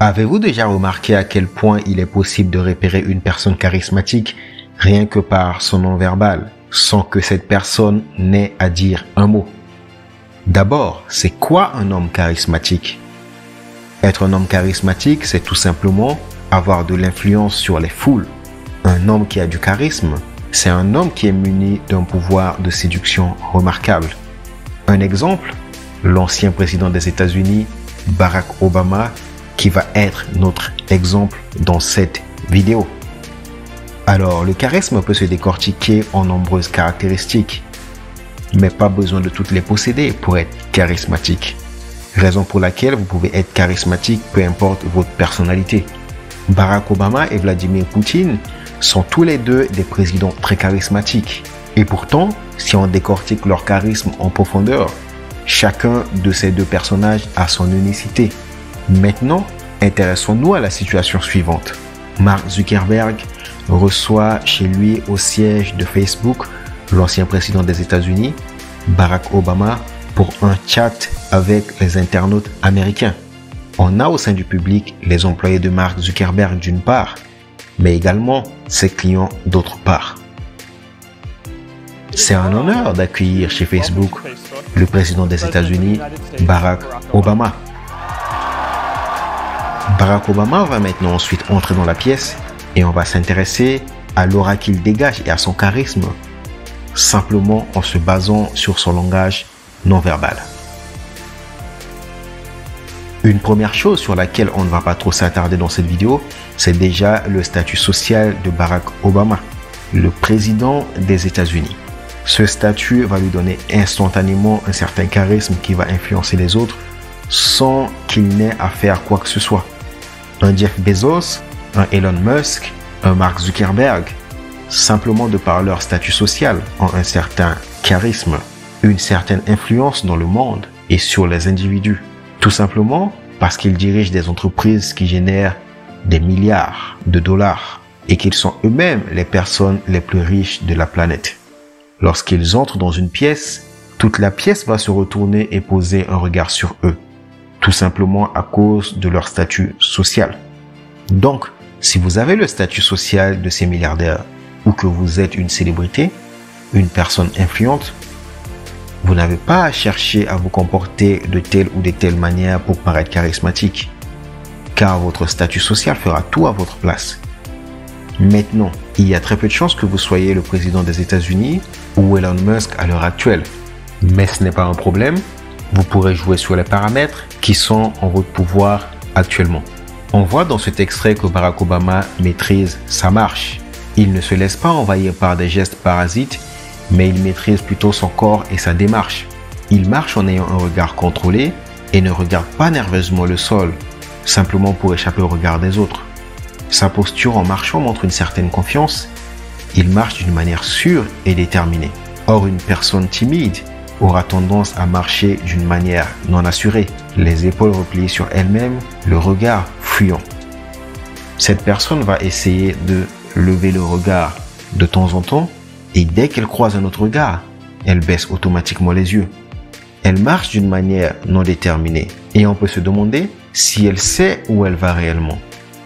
Avez-vous déjà remarqué à quel point il est possible de repérer une personne charismatique rien que par son nom verbal, sans que cette personne n'ait à dire un mot? D'abord, c'est quoi un homme charismatique? Être un homme charismatique, c'est tout simplement avoir de l'influence sur les foules. Un homme qui a du charisme, c'est un homme qui est muni d'un pouvoir de séduction remarquable. Un exemple, l'ancien président des États-Unis, Barack Obama, qui va être notre exemple dans cette vidéo. Alors, le charisme peut se décortiquer en nombreuses caractéristiques, mais pas besoin de toutes les posséder pour être charismatique. Raison pour laquelle vous pouvez être charismatique peu importe votre personnalité. Barack Obama et Vladimir Poutine sont tous les deux des présidents très charismatiques. Et pourtant, si on décortique leur charisme en profondeur, chacun de ces deux personnages a son unicité. Maintenant, intéressons-nous à la situation suivante. Mark Zuckerberg reçoit chez lui au siège de Facebook l'ancien président des États-Unis, Barack Obama, pour un chat avec les internautes américains. On a au sein du public les employés de Mark Zuckerberg d'une part, mais également ses clients d'autre part. C'est un honneur d'accueillir chez Facebook le président des États-Unis, Barack Obama. Barack Obama va maintenant ensuite entrer dans la pièce et on va s'intéresser à l'aura qu'il dégage et à son charisme, simplement en se basant sur son langage non verbal. Une première chose sur laquelle on ne va pas trop s'attarder dans cette vidéo, c'est déjà le statut social de Barack Obama, le président des États-Unis. Ce statut va lui donner instantanément un certain charisme qui va influencer les autres sans qu'il n'ait à faire quoi que ce soit. Un Jeff Bezos, un Elon Musk, un Mark Zuckerberg, simplement de par leur statut social, ont un certain charisme, une certaine influence dans le monde et sur les individus. Tout simplement parce qu'ils dirigent des entreprises qui génèrent des milliards de dollars et qu'ils sont eux-mêmes les personnes les plus riches de la planète. Lorsqu'ils entrent dans une pièce, toute la pièce va se retourner et poser un regard sur eux, tout simplement à cause de leur statut social. Donc, si vous avez le statut social de ces milliardaires ou que vous êtes une célébrité, une personne influente, vous n'avez pas à chercher à vous comporter de telle ou de telle manière pour paraître charismatique, car votre statut social fera tout à votre place. Maintenant, il y a très peu de chances que vous soyez le président des États-Unis ou Elon Musk à l'heure actuelle. Mais ce n'est pas un problème, vous pourrez jouer sur les paramètres qui sont en votre pouvoir actuellement. On voit dans cet extrait que Barack Obama maîtrise sa marche. Il ne se laisse pas envahir par des gestes parasites, mais il maîtrise plutôt son corps et sa démarche. Il marche en ayant un regard contrôlé et ne regarde pas nerveusement le sol, simplement pour échapper au regard des autres. Sa posture en marchant montre une certaine confiance. Il marche d'une manière sûre et déterminée. Or, une personne timide aura tendance à marcher d'une manière non assurée, les épaules repliées sur elle-même, le regard fuyant. Cette personne va essayer de lever le regard de temps en temps et dès qu'elle croise un autre regard, elle baisse automatiquement les yeux. Elle marche d'une manière non déterminée et on peut se demander si elle sait où elle va réellement.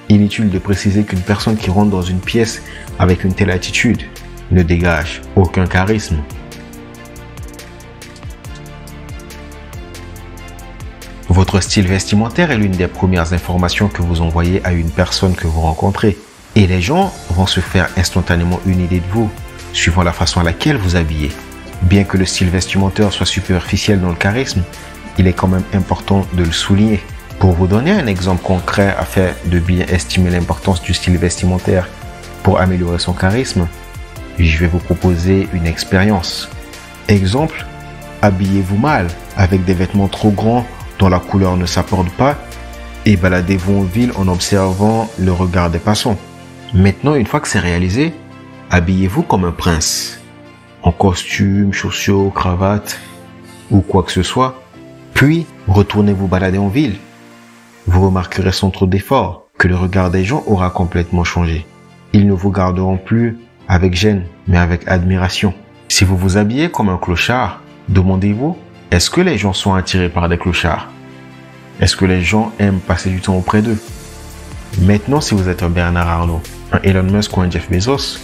Inutile de préciser qu'une personne qui rentre dans une pièce avec une telle attitude ne dégage aucun charisme. Votre style vestimentaire est l'une des premières informations que vous envoyez à une personne que vous rencontrez. Et les gens vont se faire instantanément une idée de vous, suivant la façon à laquelle vous habillez. Bien que le style vestimentaire soit superficiel dans le charisme, il est quand même important de le souligner. Pour vous donner un exemple concret afin de bien estimer l'importance du style vestimentaire pour améliorer son charisme, je vais vous proposer une expérience. Exemple, habillez-vous mal avec des vêtements trop grands dont la couleur ne s'accorde pas et baladez-vous en ville en observant le regard des passants. Maintenant, une fois que c'est réalisé, habillez-vous comme un prince, en costume, chaussures, cravate ou quoi que ce soit, puis retournez vous balader en ville. Vous remarquerez sans trop d'effort que le regard des gens aura complètement changé. Ils ne vous garderont plus avec gêne, mais avec admiration. Si vous vous habillez comme un clochard, demandez-vous, est-ce que les gens sont attirés par des clochards? Est-ce que les gens aiment passer du temps auprès d'eux? Maintenant, si vous êtes un Bernard Arnault, un Elon Musk ou un Jeff Bezos,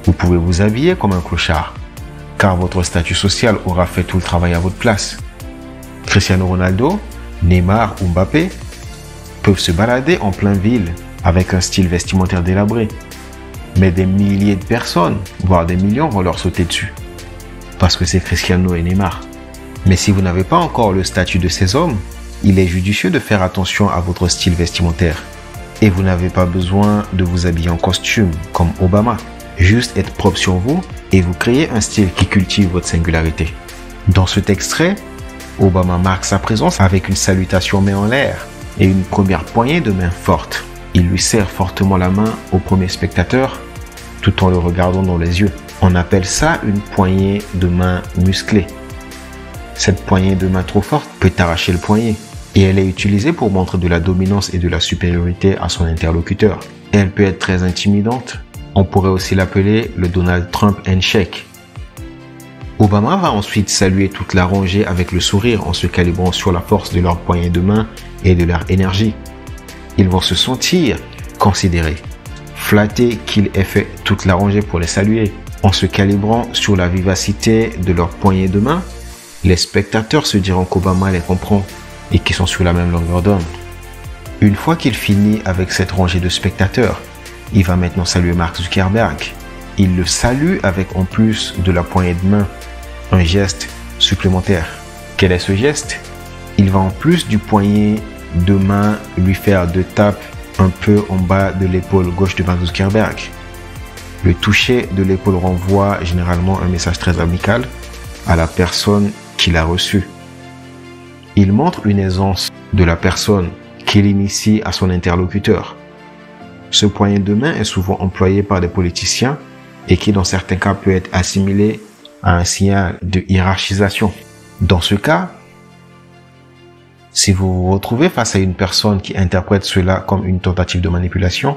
vous pouvez vous habiller comme un clochard, car votre statut social aura fait tout le travail à votre place. Cristiano Ronaldo, Neymar ou Mbappé peuvent se balader en pleine ville avec un style vestimentaire délabré. Mais des milliers de personnes, voire des millions, vont leur sauter dessus. Parce que c'est Cristiano et Neymar. Mais si vous n'avez pas encore le statut de ces hommes, il est judicieux de faire attention à votre style vestimentaire. Et vous n'avez pas besoin de vous habiller en costume, comme Obama. Juste être propre sur vous et vous créez un style qui cultive votre singularité. Dans cet extrait, Obama marque sa présence avec une salutation main en l'air et une première poignée de main forte. Il lui serre fortement la main au premier spectateur tout en le regardant dans les yeux. On appelle ça une poignée de main musclée. Cette poignée de main trop forte peut arracher le poignet et elle est utilisée pour montrer de la dominance et de la supériorité à son interlocuteur. Elle peut être très intimidante. On pourrait aussi l'appeler le Donald Trump handshake. Obama va ensuite saluer toute la rangée avec le sourire en se calibrant sur la force de leur poignée de main et de leur énergie. Ils vont se sentir considérés, flattés qu'il ait fait toute la rangée pour les saluer. En se calibrant sur la vivacité de leur poignée de main, les spectateurs se diront qu'Obama les comprend et qu'ils sont sur la même longueur d'onde. Une fois qu'il finit avec cette rangée de spectateurs, il va maintenant saluer Mark Zuckerberg. Il le salue avec en plus de la poignée de main, un geste supplémentaire. Quel est ce geste? Il va en plus du poignet de main lui faire deux tapes un peu en bas de l'épaule gauche de Mark Zuckerberg. Le toucher de l'épaule renvoie généralement un message très amical à la personne qui l'a reçu. Il montre une aisance de la personne qu'il initie à son interlocuteur. Ce poignet de main est souvent employé par des politiciens et qui dans certains cas peut être assimilé à un signal de hiérarchisation. Dans ce cas, si vous vous retrouvez face à une personne qui interprète cela comme une tentative de manipulation,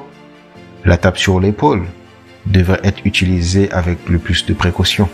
la tape sur l'épaule devrait être utilisée avec le plus de précaution.